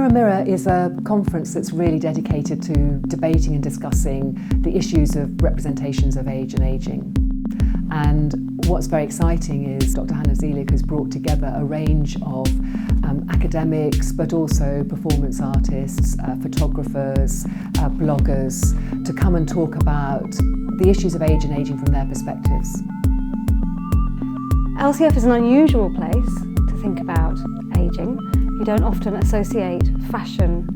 Mirror Mirror is a conference that's really dedicated to debating and discussing the issues of representations of age and ageing. And what's very exciting is Dr. Hannah Zelig has brought together a range of academics, but also performance artists, photographers, bloggers, to come and talk about the issues of age and ageing from their perspectives. LCF is an unusual place to think about ageing. You don't often associate fashion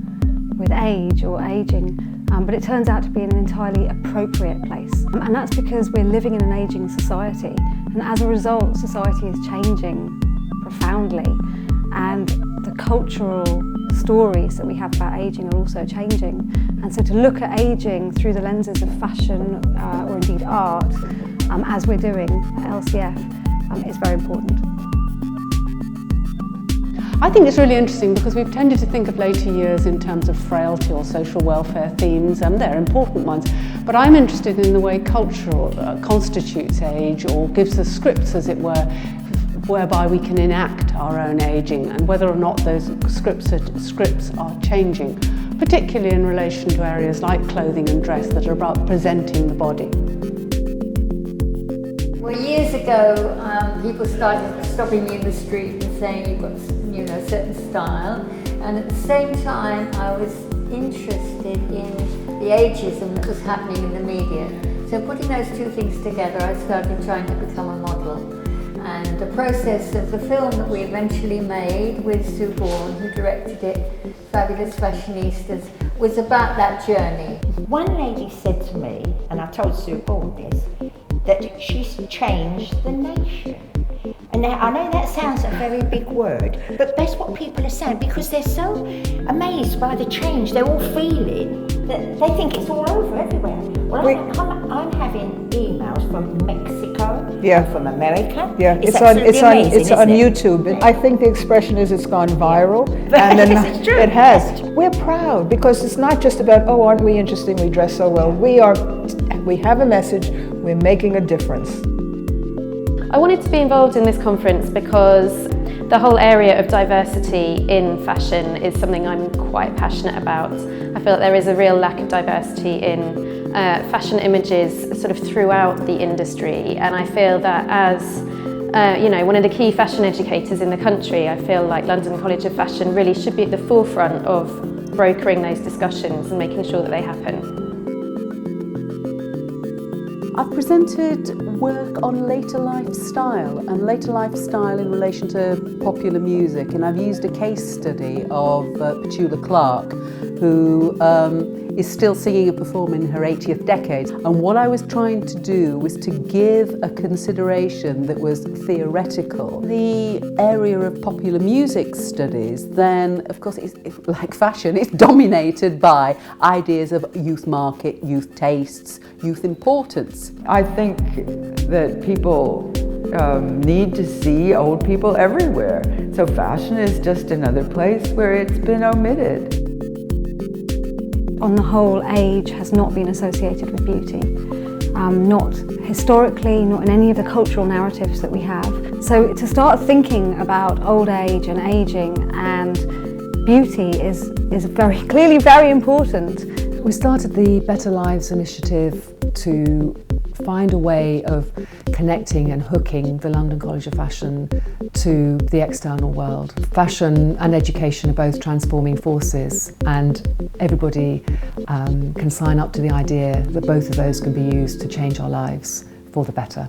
with age or ageing, but it turns out to be an entirely appropriate place. And that's because we're living in an ageing society, and as a result, society is changing profoundly, and the cultural stories that we have about ageing are also changing. And so to look at ageing through the lenses of fashion or indeed art, as we're doing at LCF, is very important. I think it's really interesting because we've tended to think of later years in terms of frailty or social welfare themes, and they're important ones. But I'm interested in the way culture constitutes age, or gives us scripts, as it were, whereby we can enact our own ageing, and whether or not those scripts are changing, particularly in relation to areas like clothing and dress that are about presenting the body. Well, years ago, people started stopping me in the street and saying you've got, a certain style, and at the same time, I was interested in the ageism that was happening in the media. So putting those two things together, I started trying to become a model. And the process of the film that we eventually made with Sue Bourne, who directed it, Fabulous Fashionistas, was about that journey. One lady said to me, and I told Sue Bourne this, that she's changed the nation. And now, I know that sounds a very big word, but that's what people are saying, because they're so amazed by the change they're all feeling that they think it's all over everywhere. Well, I'm having emails from Mexico, from America. Yeah, it's on YouTube. I think the expression is it's gone viral. And then it's true. It has. We're proud because it's not just about, oh, aren't we interesting, we dress so well. We have a message, we're making a difference. I wanted to be involved in this conference because the whole area of diversity in fashion is something I'm quite passionate about. I feel like there is a real lack of diversity in fashion images sort of throughout the industry, and I feel that as one of the key fashion educators in the country, I feel like London College of Fashion really should be at the forefront of brokering those discussions and making sure that they happen. I've presented work on later life style, and later life style in relation to popular music, and I've used a case study of Petula Clark, who is still singing and performing in her 80th decade. And what I was trying to do was to give a consideration that was theoretical. The area of popular music studies, then, of course, it's like fashion, it's dominated by ideas of youth market, youth tastes, youth importance. I think that people need to see old people everywhere. So fashion is just another place where it's been omitted. On the whole, age has not been associated with beauty. Not historically, not in any of the cultural narratives that we have. So to start thinking about old age and ageing and beauty is very clearly very important. We started the Better Lives initiative to find a way of connecting and hooking the London College of Fashion to the external world. Fashion and education are both transforming forces, and everybody can sign up to the idea that both of those can be used to change our lives for the better.